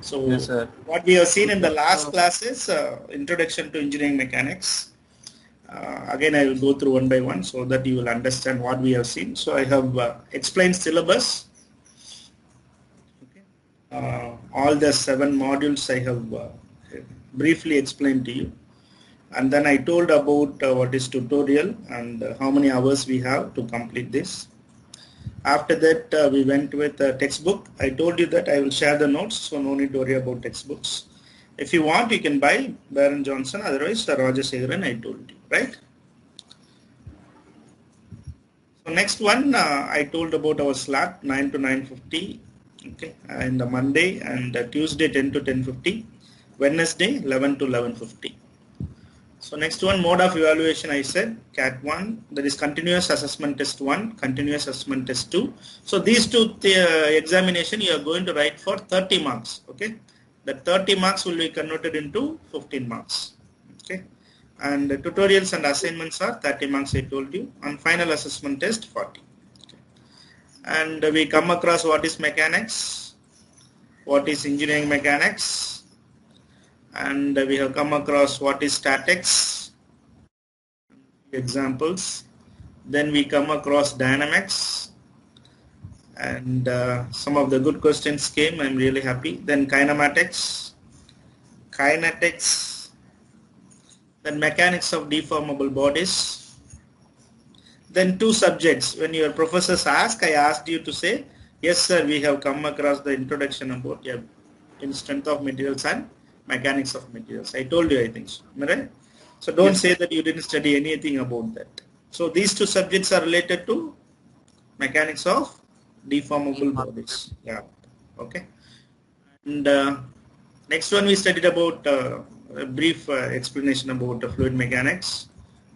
So Yes, sir. what we have seen in the last class is Introduction to Engineering Mechanics. Again, I will go through one by one so that you will understand what we have seen. So I have explained syllabus. Okay. All the 7 modules I have briefly explained to you. And then I told about what is tutorial and how many hours we have to complete this. After that, we went with a textbook. I told you that I will share the notes, so no need to worry about textbooks. If you want, you can buy Baron Johnson, otherwise Roger Segaran, I told you, right? So next one, I told about our slot 9 to 9:50, okay, in the Monday, and Tuesday 10 to 10:50, Wednesday 11 to 11:50. So next one, mode of evaluation, I said CAT 1, that is continuous assessment test 1, continuous assessment test 2. So these two examination you are going to write for 30 marks, okay. The 30 marks will be converted into 15 marks, okay. And the tutorials and assignments are 30 marks I told you, and final assessment test 40. Okay. And we come across what is mechanics, what is engineering mechanics, and we have come across what is statics, examples. Then we come across dynamics, and some of the good questions came. I'm really happy. Then kinematics, kinetics, then mechanics of deformable bodies. Then 2 subjects. When your professors ask, I asked you to say, yes sir, we have come across the introduction about in strength of materials and mechanics of materials. I told you, I think so. Am I right? So don't say that you didn't study anything about that. So these 2 subjects are related to mechanics of deformable bodies. Yeah. Okay. And next one we studied about a brief explanation about fluid mechanics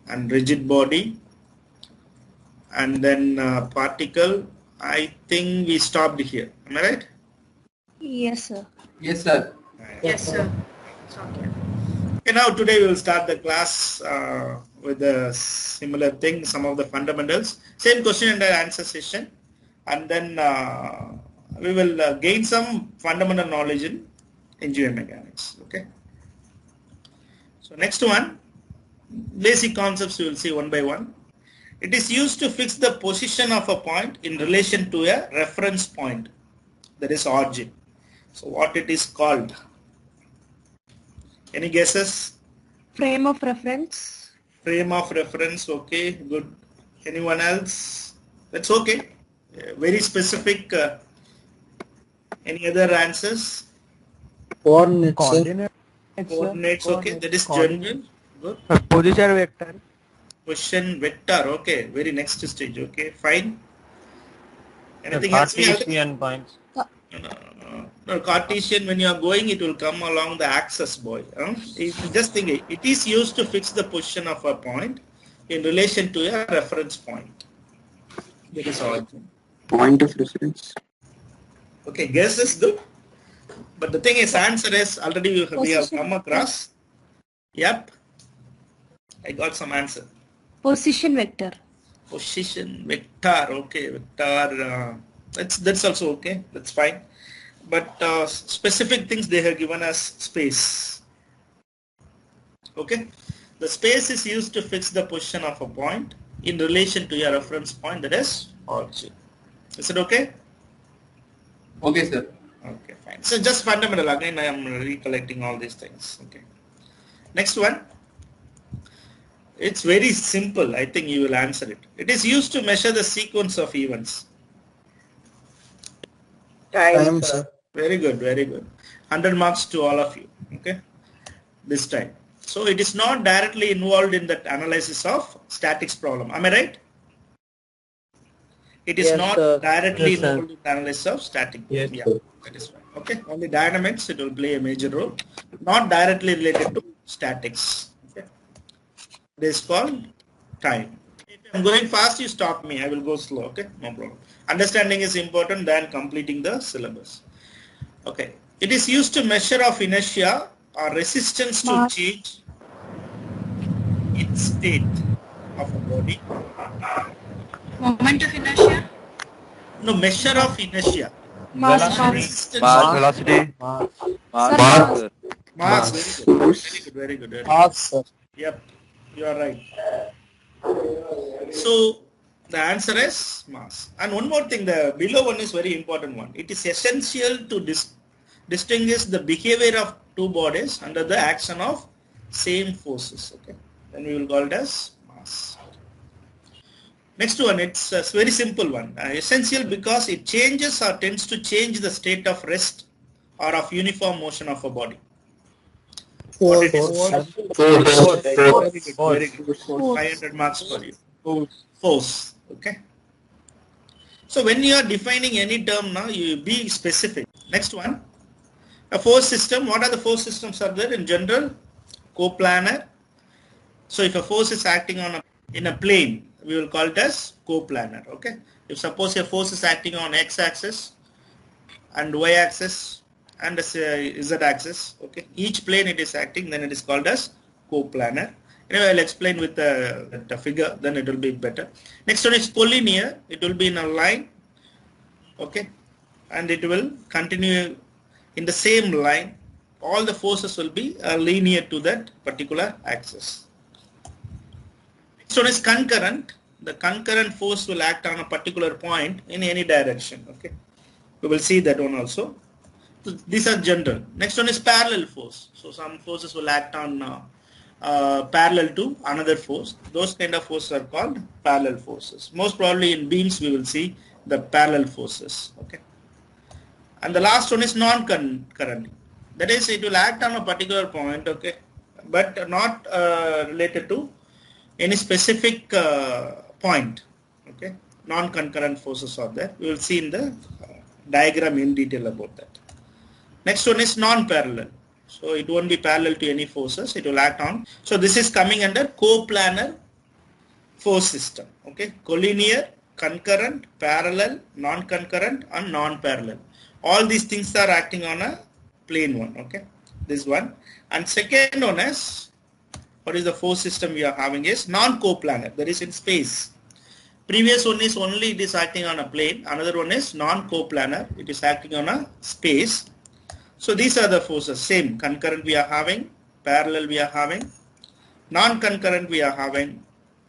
and rigid body, and then particle. I think we stopped here. Am I right? Yes, sir. Yes, sir. Yes, sir. Okay, now today we will start the class with a similar thing, some of the fundamentals, same question and answer session, and then we will gain some fundamental knowledge in engineering mechanics. Okay. So next one, basic concepts we will see one by one. It is used to fix the position of a point in relation to a reference point, that is origin. So what it is called? Any guesses? Frame of reference. Frame of reference, okay, good. Anyone else? That's okay. Very specific. Any other answers? Coordinates. Coordinates, okay. That is general. Good. Position vector. Position vector, okay. Very next stage, okay. Fine. Anything else? Cartesian points. No, Cartesian, when you are going, it will come along the axis, boy. Just think, it is used to fix the position of a point in relation to a reference point. That is origin. Point of reference. Okay, guess is good. But the thing is, answer is already we have come across. Yep. I got some answer. Position vector. Position vector, okay. Vector, that's also okay. That's fine. But specific things they have given us space. Okay. The space is used to fix the position of a point in relation to your reference point, that is origin. Is it okay? Okay, sir. Okay, fine. So just fundamental. Again, I am recollecting all these things. Okay. Next one. It's very simple. I think you will answer it. It is used to measure the sequence of events. Time, sir. Very good, very good. 100 marks to all of you. Okay. This time. So it is not directly involved in that analysis of statics problem. Am I right? It is not directly involved in the analysis of static. Yes, yeah, sir. that is right. Okay. Only dynamics, it will play a major role. Not directly related to statics. Okay. This is called time. If I'm going fast, you stop me. I will go slow. Okay. No problem. Understanding is important than completing the syllabus. Okay. It is used to measure of inertia or resistance to change its state of a body. Moment of inertia? No, measure of inertia. Mass. Resistance. Velocity. Sir, Mass. mass. Mass. Very good. Mass, sir. Yep, you are right. So the answer is mass. And one more thing, the below one is very important one. It is essential to distinguish the behavior of two bodies under the action of same forces. Okay, then we will call it as mass. Next one, it's a very simple one. Essential because it changes or tends to change the state of rest or of uniform motion of a body. Force. Very good. 500 marks for you. Force. Okay. So when you are defining any term now, you be specific. Next one, a force system. What are the force systems are there in general? Co-planar. So if a force is acting on in a plane, we will call it as co-planar. Okay. If suppose a force is acting on x-axis and y-axis and z-axis, okay, each plane it is acting, then it is called as co-planar. Anyway, I'll explain with the figure, then it will be better. Next one is collinear. It will be in a line, okay, and it will continue in the same line. All the forces will be linear to that particular axis. Next one is concurrent. The concurrent force will act on a particular point in any direction, okay. We will see that one also. So these are general. Next one is parallel force. So some forces will act on parallel to another force. Those kind of forces are called parallel forces. Most probably in beams we will see the parallel forces. Okay. And the last one is non-concurrent. That is, it will act on a particular point, okay, but not related to any specific point. Okay. Non-concurrent forces are there. We will see in the diagram in detail about that. Next one is non-parallel. So it won't be parallel to any forces. It will act on. So this is coming under co-planar force system. Okay. Collinear, concurrent, parallel, non-concurrent and non-parallel. All these things are acting on a plane one. Okay. This one. And second one is, what is the force system we are having is non-coplanar. That is in space. Previous one is only it is acting on a plane. Another one is non-coplanar. It is acting on a space. So these are the forces. Same. Concurrent we are having. Parallel we are having. Non-concurrent we are having.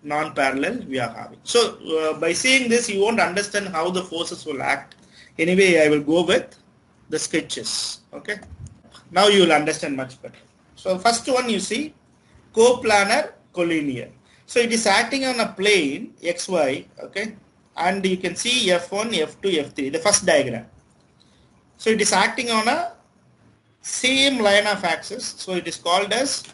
Non-parallel we are having. So by seeing this, you won't understand how the forces will act. Anyway, I will go with the sketches. Okay. Now you will understand much better. So first one you see, coplanar, collinear. So it is acting on a plane XY, okay, and you can see F1, F2, F3, the first diagram. So it is acting on a same line of axis. So it is called as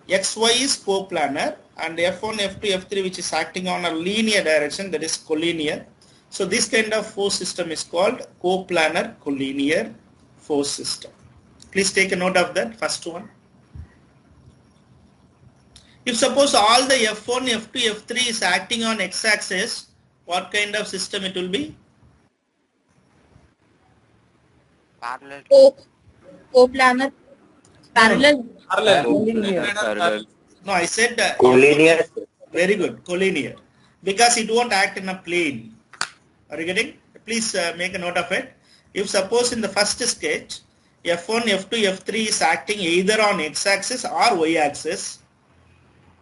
XY is coplanar, and F1, F2, F3 which is acting on a linear direction, that is collinear. So this kind of force system is called coplanar collinear force system. Please take a note of that, first one. If suppose all the F1, F2, F3 is acting on x-axis, what kind of system it will be? Parallel. Co-planar. Parallel. Parallel. No, I said Collinear. very good, collinear. Because it won't act in a plane. Are you getting? Please make a note of it. If suppose in the first sketch, F1, F2, F3 is acting either on x-axis or y-axis,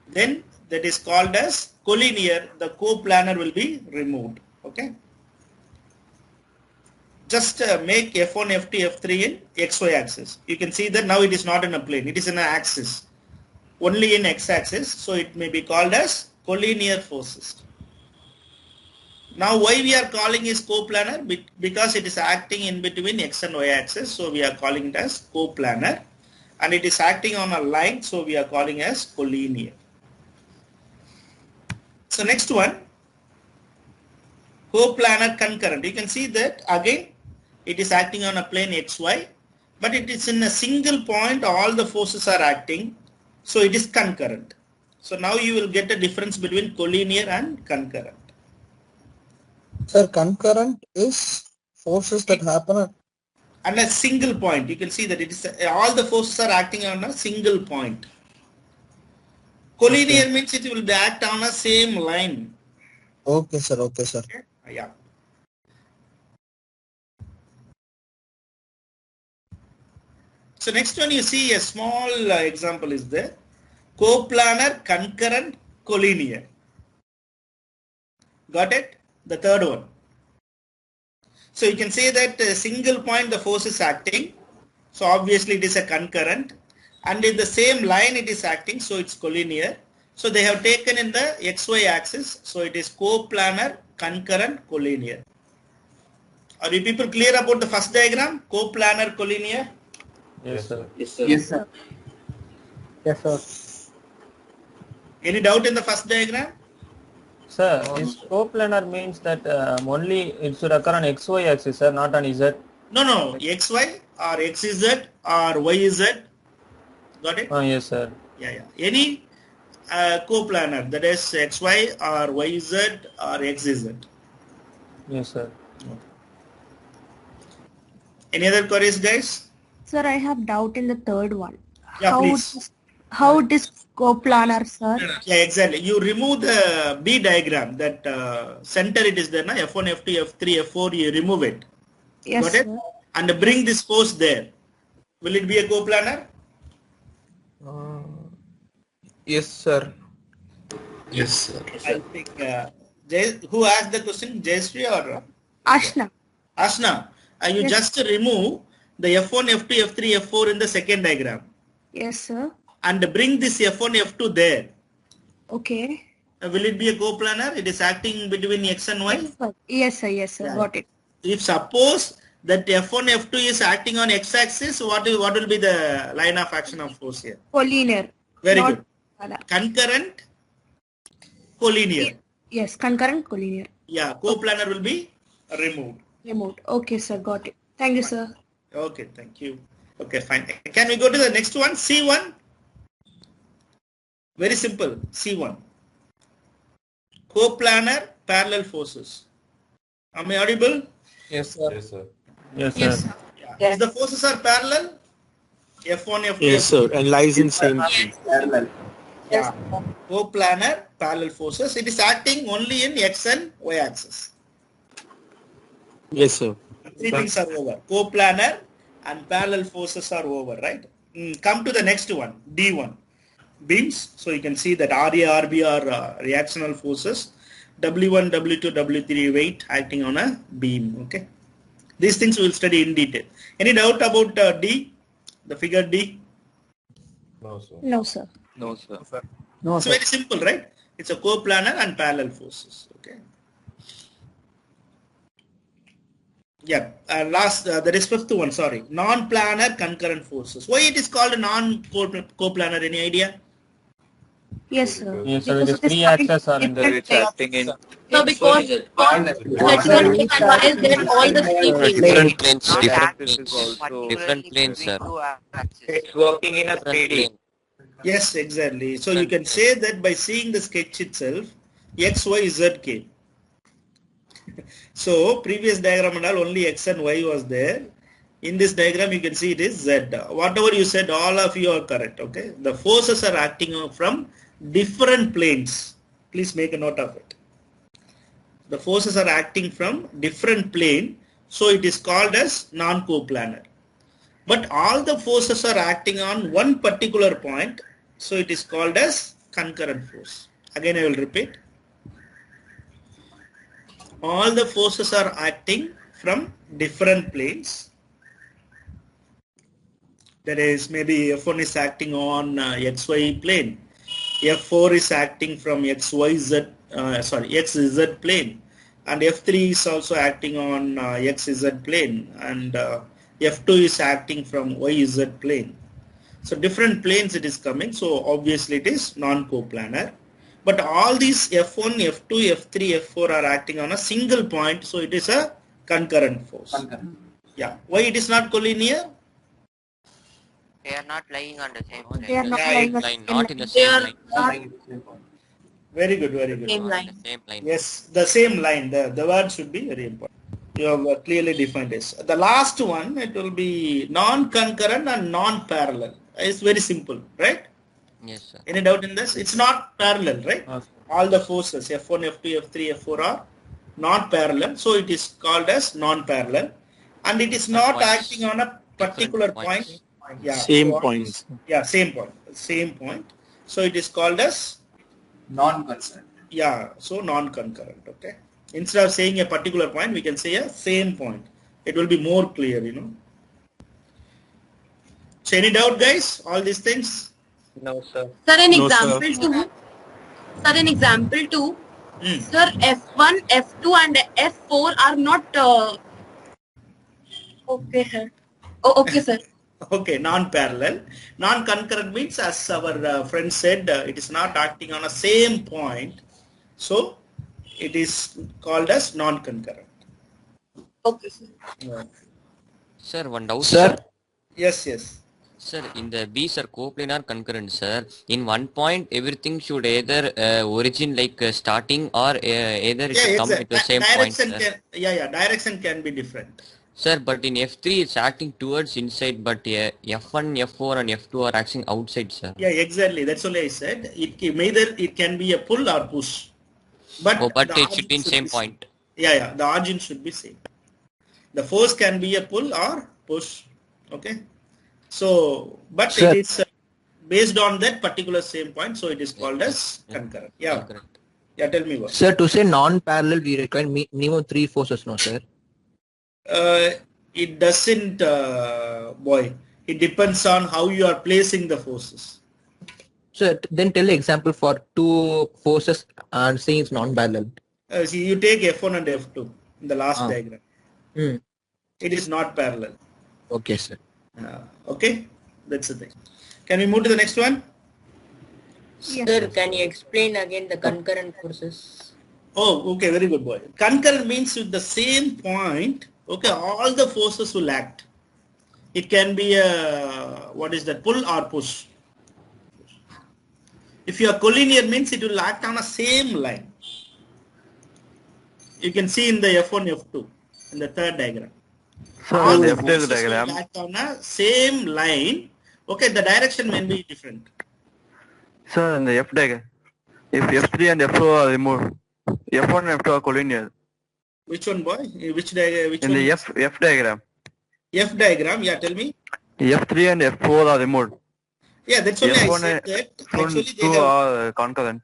then that is called as collinear. The coplanar will be removed. Okay. Just make F1, F2, F3 in XY axis. You can see that now it is not in a plane. It is in an axis. Only in x-axis. So it may be called as collinear force system. Now why we are calling is coplanar? Because it is acting in between x and y axis. So we are calling it as coplanar. And it is acting on a line. So we are calling as collinear. So next one, coplanar concurrent. You can see that again it is acting on a plane XY, but it is in a single point, all the forces are acting, so it is concurrent. So now you will get a difference between collinear and concurrent. Sir, concurrent is forces that happen at And a single point, you can see that it is all the forces are acting on a single point. Collinear means it will act on a same line. Okay, sir. Okay, sir. Okay? Yeah. So next one you see a small example is there. Co-planar, concurrent, collinear. Got it? The third one. So you can say that a single point the force is acting. So obviously it is a concurrent. And in the same line it is acting, so it's collinear. So they have taken in the XY axis. So it is co-planar, concurrent, collinear. Are you people clear about the first diagram? Co-planar, collinear? Yes, sir. Yes, sir. Yes, sir. Any doubt in the first diagram? Sir, is coplanar means that only it should occur on XY axis, sir, not on Z? No, XY or XZ or YZ. Got it? Oh, yes, sir. Yeah. Any coplanar, that is XY or YZ or XZ. Yes, sir. Any other queries, guys? Sir, I have doubt in the third one. Yeah, please. How it is coplanar, sir? Yeah, exactly. You remove the B diagram, that center it is there, na? F1, F2, F3, F4, you remove it. Yes, Got it? sir. And bring this force there. Will it be a coplanar? Yes, sir. Yes, sir. I think, who asked the question? Jayashree or Ashna. Ashna? You Yes. just remove the F1, F2, F3, F4 in the second diagram. Yes, sir. And bring this F1, F2 there. Okay. Will it be a coplanar? It is acting between X and Y. Yes, sir. Yes, sir. Yeah. Got it. If suppose that F1, F2 is acting on X axis, what will be the line of action of force here? Collinear. Very Not good. coplanar. Concurrent, collinear. Yes, concurrent collinear. Yeah, coplanar will be removed. Remote. Okay, sir. Got it. Thank you, sir. Okay, thank you. Okay, fine. Can we go to the next one? C1. Very simple. C1. Coplanar parallel forces. Am I audible? Yes, sir. Yes, sir. Yes, sir. Yes, sir. Yeah. If the forces are parallel, F1, F2, Yes, sir, and lies in same. Parallel. Yeah. Coplanar parallel forces. It is acting only in X and Y axis. Yes, sir. Three things are over. Coplanar and parallel forces are over, right? Come to the next one, D1. Beams. So you can see that RA, RB are reactional forces. W1, W2, W3 weight acting on a beam. Okay. These things we will study in detail. Any doubt about D? The figure D? No, sir. No, sir. No, sir. No, It's sir. very simple, right? It's a coplanar and parallel forces. Okay. Yeah. Last, that is fifth one. Sorry. Non-planar concurrent forces. Why it is called a non-coplanar? Any idea? Yes, sir. Yes, sir. It is Because three axes are in different the It's acting in No, because vertical and Y is there all the three planes. Different planes, Not different axis, is also different planes, between sir. two axes. It's working in a different straight plane. Yes, exactly. So you can say that by seeing the sketch itself, X, Y, Z came. So previous diagram and all only X and Y was there. In this diagram you can see it is Z. Whatever you said, all of you are correct. Okay. The forces are acting from different planes. Please make a note of it. The forces are acting from different plane. So it is called as non-coplanar. But all the forces are acting on one particular point. So it is called as concurrent force. Again I will repeat. All the forces are acting from different planes. That is, maybe F1 is acting on XY plane. F4 is acting from XZ plane. And F3 is also acting on XZ plane. And F2 is acting from YZ plane. So different planes it is coming. So obviously it is non-coplanar. But all these F1, F2, F3, F4 are acting on a single point. So it is a concurrent force. Yeah. Why it is not collinear? They are not lying on the same They are plane. not Yeah, lying on Line, the not in the same same line. line. Very good, very good. Same Not in line. the same line. Yes, the same line. The word should be very important. You have clearly defined this. The last one, it will be non-concurrent and non-parallel. It's very simple, right? Yes, sir. Any doubt in this? It's not parallel, right? Okay. All the forces, F1, F2, F3, F4 are not parallel. So it is called as non-parallel. And it is not points. acting on a particular Different point. points. Yeah. Same so- points. Yeah, same point. Same point. So it is called as Non-concurrent. so non-concurrent. Okay. Instead of saying a particular point, we can say a same point. It will be more clear. So any doubt, guys? All these things? No, sir. Sir, in No, sir. example 2, sir, in example 2, Hmm. sir, F1, F2 and F4 are not, okay, sir. Oh, okay, sir. Okay, non-parallel. Non-concurrent means, as our friend said, it is not acting on a same point. So it is called as non-concurrent. Okay, sir. Sir, one doubt, Sir. Yes, yes. Sir, in the B, sir, coplanar concurrent, sir. In one point, everything should either origin like starting or either it should come at the same point, Direction sir. direction can be different. Sir, but in F3, it's acting towards inside, but F1, F4 and F2 are acting outside, sir. Yeah, exactly. That's only I said. It can be a pull or push. But But the it origin should be in same point. Yeah, the origin should be same. The force can be a pull or push. Okay. So, but Sir. it is based on that particular same point. So it is called as concurrent. Yeah. Concurrent. Yeah. Tell me what. Sir, to say non-parallel, we require minimum 3 forces, no, sir? It doesn't, boy. It depends on how you are placing the forces. So then tell the example for 2 forces and saying it's non-parallel. See, you take F1 and F2 in the last diagram. Hmm. It is not parallel. Okay, sir. Okay, that's the thing. Can we move to the next one? Sir, can you explain again the concurrent forces? Oh, okay, very good, boy. Concurrent means with the same point, okay, all the forces will act. It can be a, what is that, pull or push. If you are collinear means it will act on a same line. You can see in the F1, F2, in the third diagram. All the forces will act on a same line. Okay, the direction may be different. Sir, in the F diagram, if F3 and F4 are removed, F1 and F2 are collinear. Which one, boy? Which diagram? Which In one? the F diagram, F diagram, yeah, tell me. F3 and F4 are removed. Yeah, that's only I F1 said and that. Actually, they F2 have, are concurrent.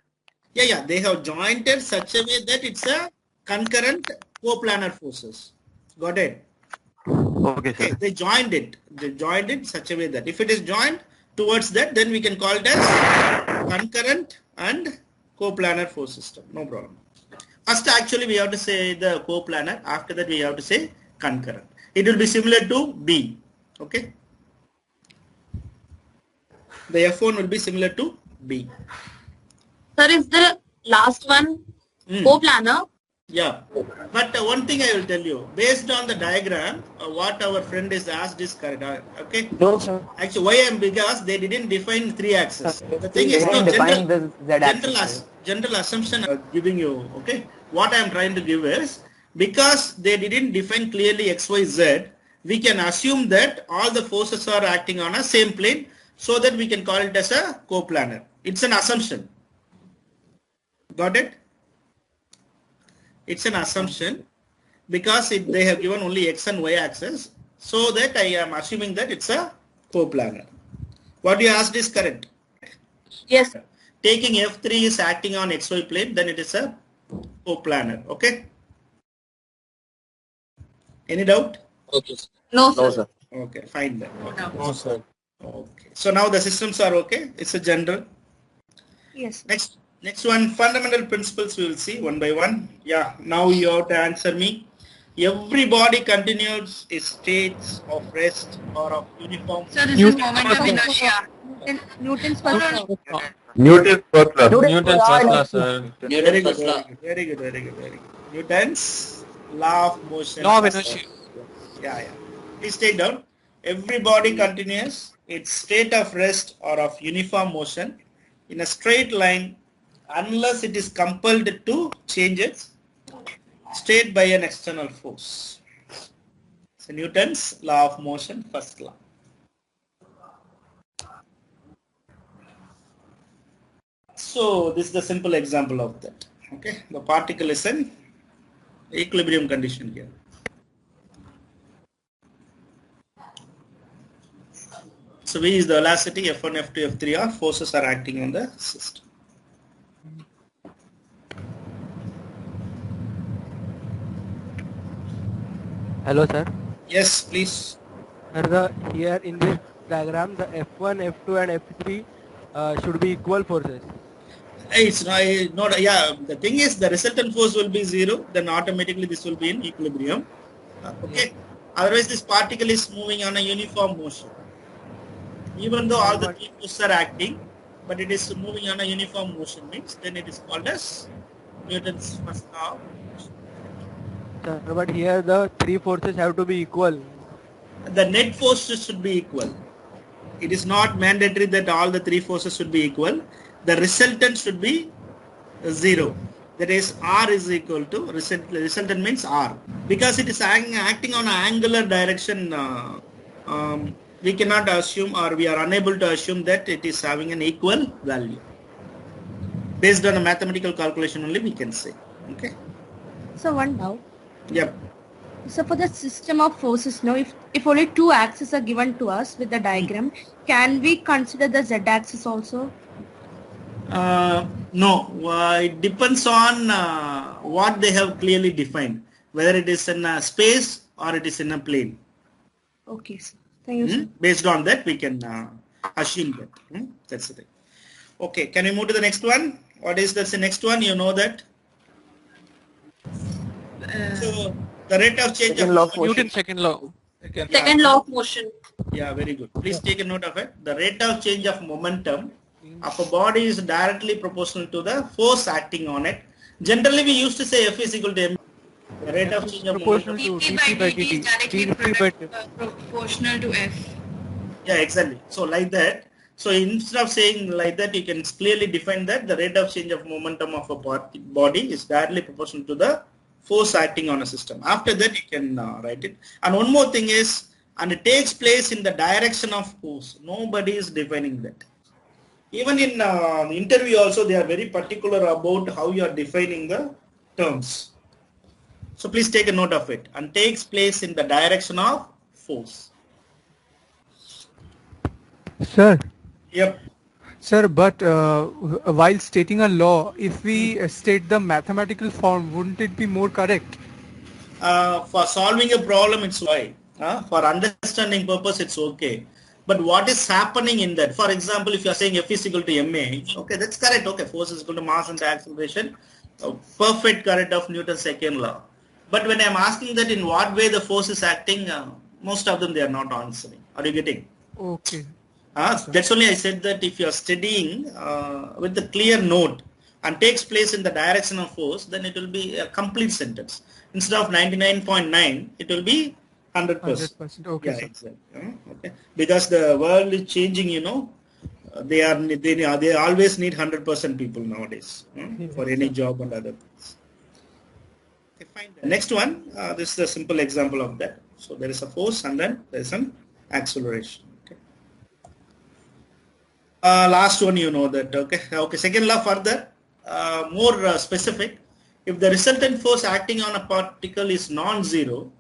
yeah, they have jointed such a way that it's a concurrent coplanar forces. Got it? Okay, sir. Okay, they joined it such a way that if it is joined towards that, then we can call it as concurrent and coplanar force system. No problem. First, actually, we have to say the coplanar. After that, we have to say concurrent. It will be similar to B. Okay. The F1 will be similar to B. Sir, is the last one co-planar? Yeah, but one thing I will tell you, based on the diagram, what our friend is asked is correct. Okay. No, sir. Actually, why I'm because they didn't define 3 axes. The thing They is, no, didn't define the Z-axis. general assumption I'm giving you. Okay. What I'm trying to give is because they didn't define clearly X, Y, Z, we can assume that all the forces are acting on a same plane, so that we can call it as a coplanar. It's an assumption. Got it? It's an assumption because they have given only X and Y axis, so that I am assuming that it's a coplanar. What you asked is correct. Yes. Taking F3 is acting on XY plane, then it is a coplanar. Okay? Any doubt? Okay. No, sir. No, sir. Okay, fine then. Okay. No, sir. Okay. So now the systems are okay. It's a general. Yes. Next one, fundamental principles we will see one by one. Yeah, now you have to answer me. Every body continues its states of rest or of uniform. Sir, this is moment of inertia. Newton's first law. Newton's first law. Newton's first law, sir. Very good, very good. Newton's law of motion. Law of inertia. Yeah. Please take down. Every body continues its state of rest or of uniform motion in a straight line unless it is compelled to change its state by an external force. So Newton's law of motion, first law. So this is the simple example of that. Okay, the particle is in equilibrium condition here. So V is the velocity, F1, F2, F3 are forces are acting on the system. Hello, sir. Yes, please. Sir, here in this diagram, the F1, F2 and F3 should be equal forces. It's not, yeah, the thing is the resultant force will be 0, then automatically this will be in equilibrium. Okay. Otherwise this particle is moving on a uniform motion. Even though all the three forces are acting, but it is moving on a uniform motion, means then it is called as Newton's first law of motion. Sir, but here the three forces have to be equal. The net forces should be equal. It is not mandatory that all the three forces should be equal. The resultant should be 0. That is, R is equal to resultant means R. Because it is acting on an angular direction, we cannot assume, or we are unable to assume that it is having an equal value. Based on a mathematical calculation only we can say. Okay. So one doubt. Yep. So for the system of forces, now if only two axes are given to us with the diagram, can we consider the z-axis also? No, it depends on what they have clearly defined, whether it is in a space or it is in a plane. Okay, sir. Thank you, sir. Based on that, we can assume that. That's the thing. Okay, can we move to the next one? What is the next one? You know that. So the rate of change of Newton's second law. Second law of motion. Yeah, very good. Please take a note of it. The rate of change of momentum of a body is directly proportional to the force acting on it. Generally, we used to say F is equal to m. The rate of change of momentum. dP by dt is directly proportional to F. Yeah, exactly. So like that. So instead of saying like that, you can clearly define that the rate of change of momentum of a body is directly proportional to the force acting on a system. After that, you can write it. And one more thing is, and it takes place in the direction of force. Nobody is defining that. Even in the interview also, they are very particular about how you are defining the terms. So please take a note of it. And takes place in the direction of force. Sir. Yep. Sir, but while stating a law, if we state the mathematical form, wouldn't it be more correct? For solving a problem, it's why. For understanding purpose, it's okay. But what is happening in that? For example, if you are saying F is equal to ma, okay, that's correct. Okay, force is equal to mass and acceleration. Perfect correct of Newton's second law. But when I'm asking that in what way the force is acting, most of them they are not answering. Are you getting? Okay. That's only I said that if you are studying with the clear note and takes place in the direction of force, then it will be a complete sentence. Instead of 99.9, it will be 100%. 100%. Okay, yeah, sir. exactly. Okay. Because the world is changing, you know. They always need 100% people nowadays for any job and other things. Okay, fine. The next one, this is a simple example of that. So there is a force and then there is an acceleration. Last one, you know that. Okay. Second law further, more specific. If the resultant force acting on a particle is non-zero,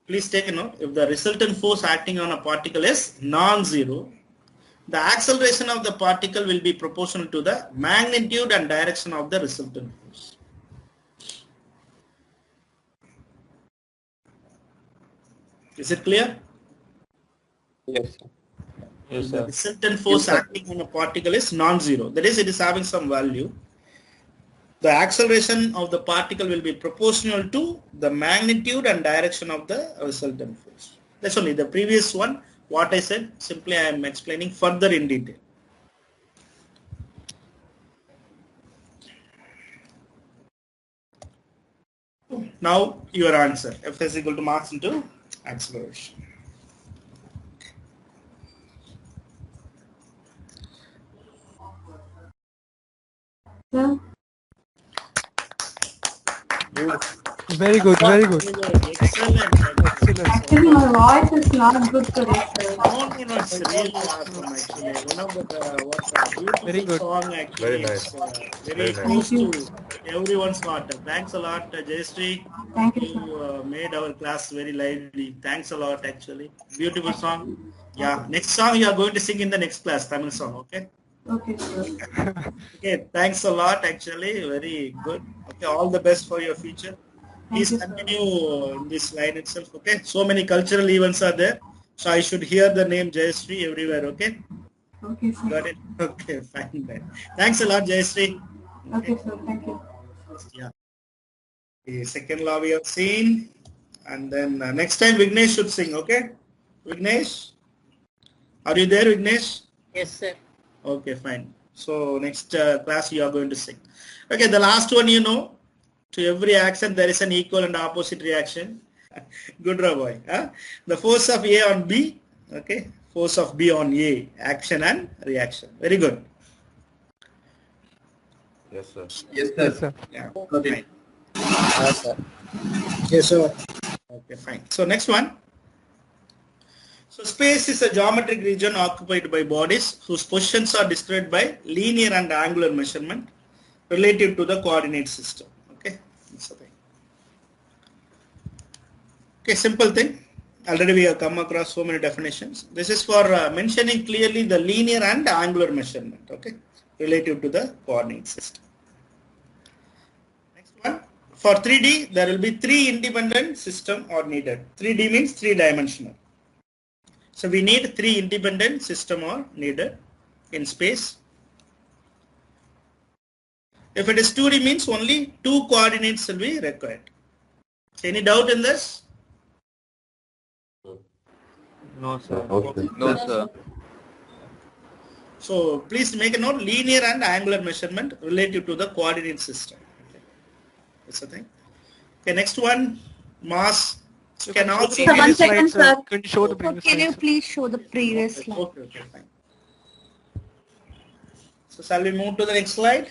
please take a note. If the resultant force acting on a particle is non-zero, the acceleration of the particle will be proportional to the magnitude and direction of the resultant force. Is it clear? Yes, sir. Yes, The sir. resultant force acting on a particle is non-zero. That is, it is having some value. The acceleration of the particle will be proportional to the magnitude and direction of the resultant force. That's only the previous one. What I said, simply I am explaining further in detail. Now your answer. F is equal to mass into acceleration. Very good, very good. Excellent. Actually, my voice is not good today, sir. No, it's really awesome actually. One of the Very beautiful good. song actually. Very nice. It's very Very nice. close to everyone's heart. Thanks a lot, Jayashree. Thank you, You made our class very lively. Thanks a lot actually. Beautiful song. Yeah, next song you are going to sing in the next class, Tamil song, okay? Okay, sir. Okay, thanks a lot actually. Very good. Okay, all the best for your future. Please Thank you, sir. continue in this line itself, okay? So many cultural events are there. So I should hear the name Jayashree everywhere, okay? Okay, sir. Got it? Okay, fine then. Thanks a lot, Jayashree. Okay, sir. Thank you. Yeah. The second law we have seen. And then next time Vignesh should sing, okay? Vignesh? Are you there, Vignesh? Yes, sir. Okay, fine. So next class you are going to sing. Okay, the last one you know. To every action there is an equal and opposite reaction. Good, boy. Huh? The force of A on B, okay? Force of B on A, action and reaction. Very good. Yes, sir. Yes, Yes, sir. Yeah. Okay. Fine. Yes, sir. Yes, sir. Okay, fine. So next one. So space is a geometric region occupied by bodies whose positions are described by linear and angular measurement relative to the coordinate system. Okay, that's the thing. Okay, simple thing. Already we have come across so many definitions. This is for mentioning clearly the linear and angular measurement, okay, relative to the coordinate system. Next one. For 3D, there will be 3 independent system are needed. 3D means 3-dimensional. So we need 3 independent system are needed in space. If it is 2D means only 2 coordinates will be required. Any doubt in this? No, sir. Okay. No, sir. So please make a note, linear and angular measurement relative to the coordinate system. Okay. That's the thing. Okay, next one, mass can also Sir, be 1 second, sir. Can you show the previous Can you slide, sir? please show the previous slide? Okay, fine. So shall we move to the next slide?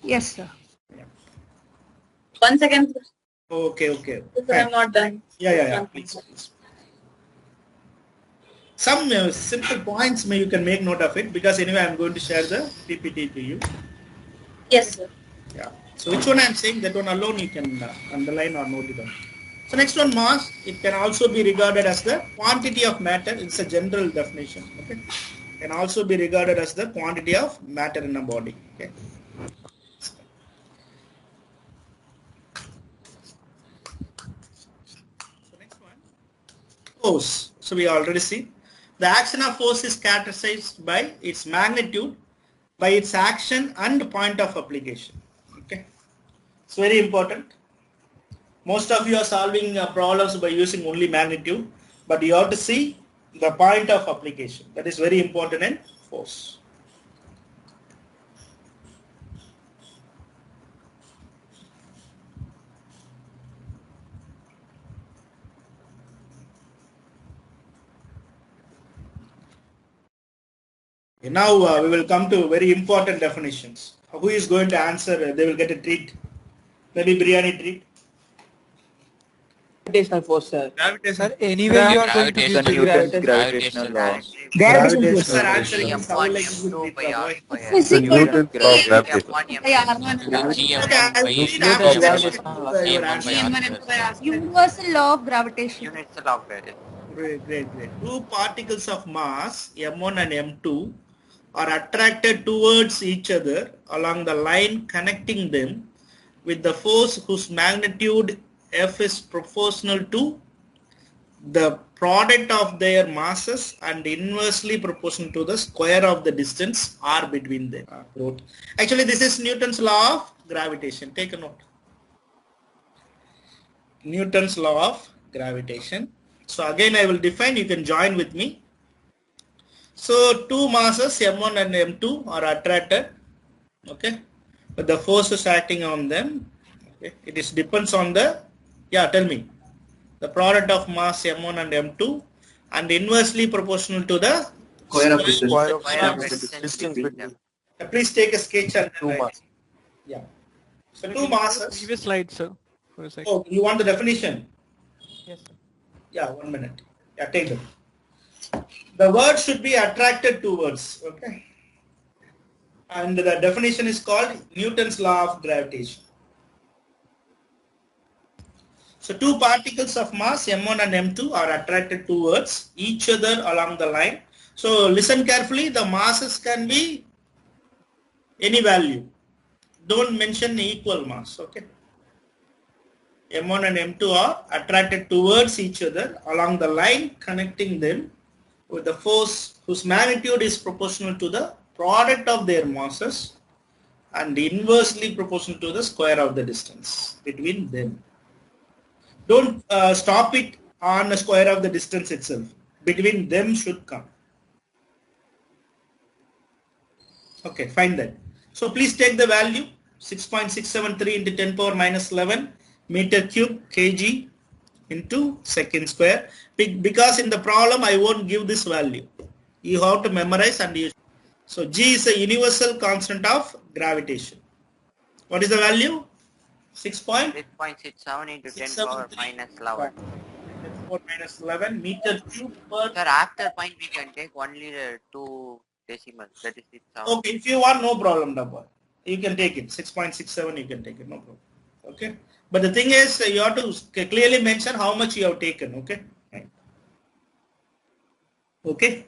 Yes, sir. 1 second. Okay. Sir, Fine. I'm not done. Yeah. Please. Some simple points you can make note of it because anyway I'm going to share the PPT to you. Yes, sir. Yeah. So which one I'm saying, that one alone you can underline or note it down. So next one, mass. It can also be regarded as the quantity of matter. It's a general definition. Okay. Can also be regarded as the quantity of matter in a body. Okay. So next one, force. So we already see the action of force is characterized by its magnitude, by its action and point of application. Okay. It's very important. Most of you are solving problems by using only magnitude, but you have to see the point of application. That is very important in force. Now we will come to very important definitions. Who is going to answer? They will get a treat. Maybe biryani treat. Gravitational force, sir. Sir, anyway you are going to give Gravitational the Gravitational law. Gravitational Yes, force. sir, answering M1, is sound like M2 good by treat, R boy. square. Is equal to Newton's law of gravitation. M1, Yeah, M2. GM1 Okay, I by will read M1 after gravitational law. your by answer. R square. universal law of gravitation. Universal law of gravitation. Great. Two particles of mass M1 and M2 are attracted towards each other along the line connecting them with the force whose magnitude F is proportional to the product of their masses and inversely proportional to the square of the distance R between them. Actually, this is Newton's law of gravitation. Take a note. Newton's law of gravitation. So again I will define, you can join with me. So two masses M1 and M2 are attracted, okay, but the force is acting on them. Okay. It is depends on the, tell me, the product of mass M1 and M2 and inversely proportional to the Square of distance. Square of distance between them. Please take a sketch and Two write. mass. Yeah. So two masses. Previous slide, sir. For a second. Oh, you want the definition? Yes, sir. Yeah, 1 minute. Yeah, take them. The word should be attracted towards. Okay. And the definition is called Newton's law of gravitation. So two particles of mass m1 and m2 are attracted towards each other along the line. So listen carefully, the masses can be any value. Don't mention equal mass, okay? M1 and M2 are attracted towards each other along the line connecting them with the force whose magnitude is proportional to the product of their masses and inversely proportional to the square of the distance between them. Don't stop it on the square of the distance itself. Between them should come. Okay, find that. So please take the value 6.673 into 10 power minus 11 meter cube kg into second square. Because in the problem I won't give this value. You have to memorize and use. So G is a universal constant of gravitation. What is the value? 6.67 into 10 power minus 11. 10 power minus 11 meter cube per. Sir, after point we can take only the 2 decimals. That is 6,000. Okay, if you want, no problem, Dabba. You can take it. 6.67, you can take it, no problem. Okay. But the thing is, you have to clearly mention how much you have taken. Okay. Right. Okay.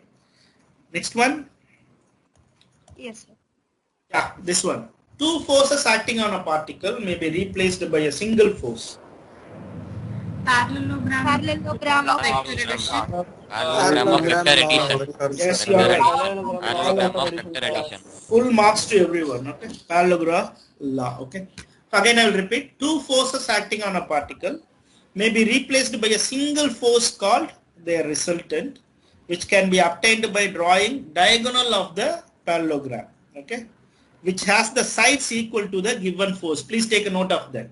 Next one. Yes, sir. Yeah, this one. Two forces acting on a particle may be replaced by a single force. Parallelogram of vector addition. Parallelogram of vector addition. Yes, you are right. Parallelogram of vector addition. Full marks to everyone. Okay. Parallelogram law. Okay. Again, I will repeat. Two forces acting on a particle may be replaced by a single force called their resultant, which can be obtained by drawing diagonal of the parallelogram. Okay. Which has the sides equal to the given force. Please take a note of that.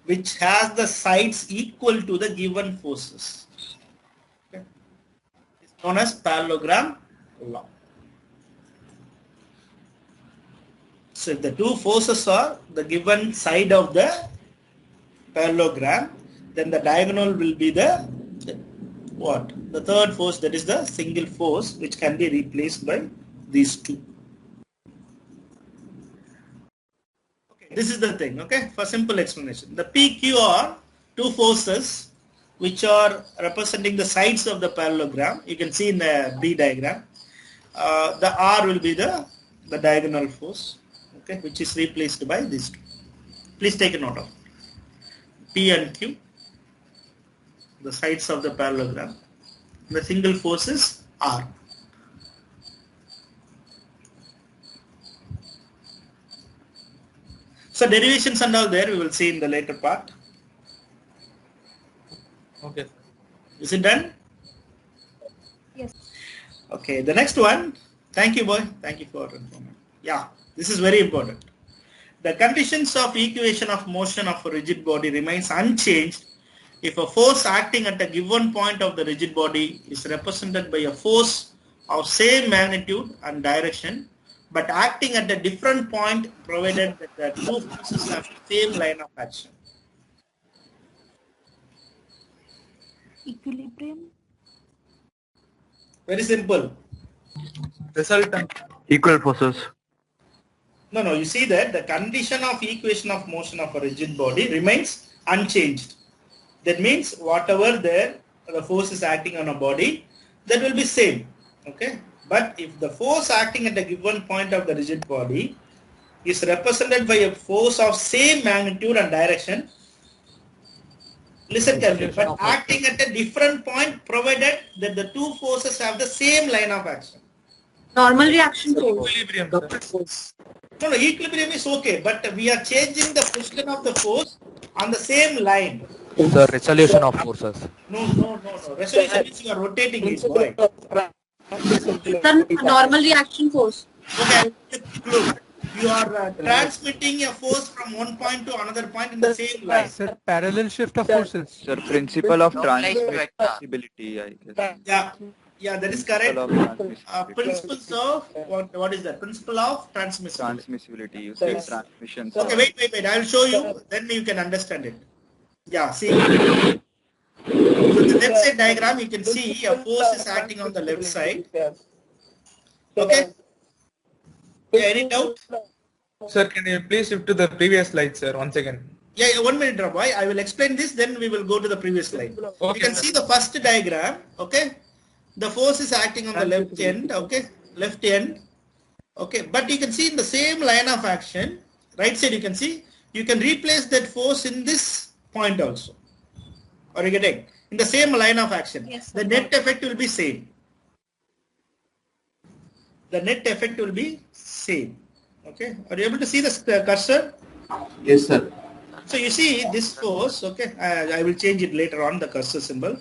Which has the sides equal to the given forces. Okay. It's known as parallelogram law. So if the two forces are the given side of the parallelogram, then the diagonal will be the what? The third force, that is the single force, which can be replaced by these two. Okay, this is the thing, okay, for simple explanation. The PQ are two forces which are representing the sides of the parallelogram. You can see in the B diagram. The R will be the diagonal force, okay, which is replaced by these two. Please take a note of P and Q, the sides of the parallelogram. The single force is R. So derivations and all there we will see in the later part. Okay. Is it done? Yes. Okay, the next one. Thank you, boy. Thank you for information. Yeah, this is very important. The conditions of equation of motion of a rigid body remains unchanged if a force acting at a given point of the rigid body is represented by a force of same magnitude and direction, but acting at a different point provided that the two forces have the same line of action. Equilibrium. Very simple. Resultant. Equal forces. No, you see that the condition of equation of motion of a rigid body remains unchanged. That means whatever the force is acting on a body, that will be same. Okay. But if the force acting at a given point of the rigid body is represented by a force of same magnitude and direction, listen carefully, but acting at a different point provided that the two forces have the same line of action. Normal reaction force. Equilibrium. No, equilibrium is okay, but we are changing the position of the force on the same line. The resolution of forces. No. Resolution means you are rotating it. Why? The normal reaction force. Okay, look. You are transmitting a force from one point to another point in the same line. Sir, parallel shift of forces. Sir, principle of transmissibility, I guess. Yeah. Yeah, that is correct. Principles of what is that? Principle of transmissibility. Transmissibility. You say transmission. Okay, wait. I'll show you. Then you can understand it. Yeah, see. So the left side diagram, you can see a force is acting on the left side. Okay. Yeah, any doubt? Sir, can you please shift to the previous slide, sir, once again? Yeah, 1 minute, Rabai. I will explain this, then we will go to the previous slide. Okay, you can see the first diagram, okay? The force is acting on the left end, okay? Left end, okay? But you can see in the same line of action, right side you can see, you can replace that force in this point also. Are you getting? In the same line of action. Yes, the net effect will be same. The net effect will be same. Okay? Are you able to see the cursor? Yes, sir. So you see this force, okay, I will change it later on, the cursor symbol.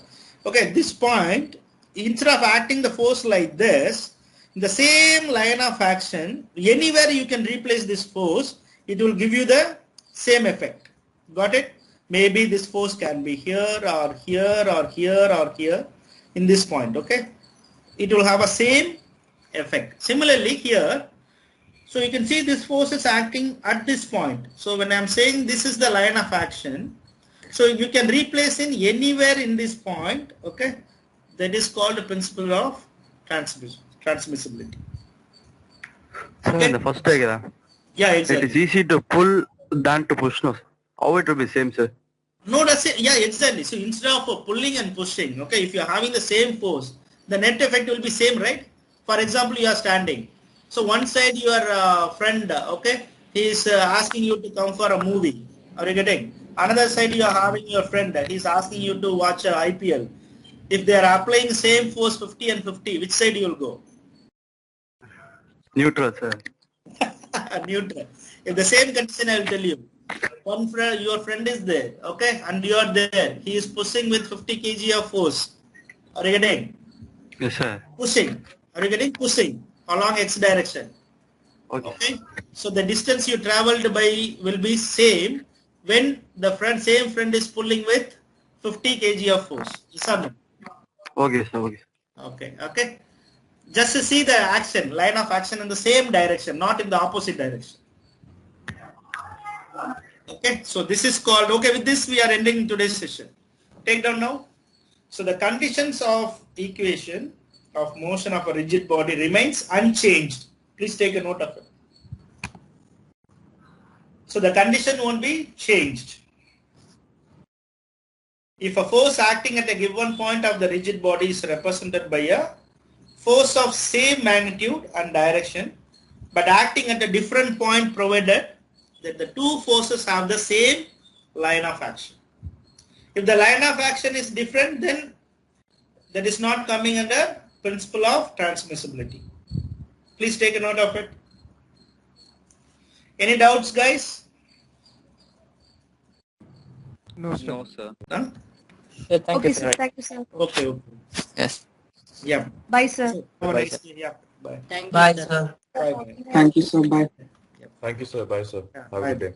Okay, this point, instead of acting the force like this, in the same line of action, anywhere you can replace this force, it will give you the same effect. Got it? Maybe this force can be here or here or here or here in this point, okay? It will have a same effect. Similarly here, so you can see this force is acting at this point. So when I'm saying this is the line of action, so you can replace in anywhere in this point, okay? That is called the principle of transmissibility. So in the first diagram, yeah, exactly. it is easy to pull than to push. No, how it will be same, sir? No, that's it. Yeah, exactly. So instead of pulling and pushing, okay, if you're having the same force, the net effect will be same, right? For example, you are standing. So one side your friend, okay, he is asking you to come for a movie. Are you getting? Another side you are having your friend, he is asking you to watch IPL. If they are applying same force 50 and 50, which side you will go? Neutral, sir. Neutral. If the same condition, I will tell you. One friend, your friend is there, okay, and you are there. He is pushing with 50 kg of force. Are you getting? Yes, sir. Pushing. Are you getting? Pushing along x direction. Okay. So the distance you traveled by will be same when the same friend is pulling with 50 kg of force. Yes or no? Okay, sir. Okay. Okay. Just to see the action, line of action in the same direction, not in the opposite direction. Okay. So this is called, okay, with this we are ending today's session. Take down now. So the conditions of equation of motion of a rigid body remains unchanged. Please take a note of it. So the condition won't be changed. If a force acting at a given point of the rigid body is represented by a force of same magnitude and direction, but acting at a different point provided that the two forces have the same line of action. If the line of action is different, then that is not coming under principle of transmissibility. Please take a note of it. Any doubts, guys? No, sir. No, sir. Huh? Yeah, thank you, sir. Thank you, sir. Okay. Yes. Yeah. Bye, sir. Have a nice day. Yeah. Bye. Thank you, Bye, sir. sir. Bye. Thank you, sir. Bye. Thank you, sir. Bye, sir. Yeah, Have a bye. good day.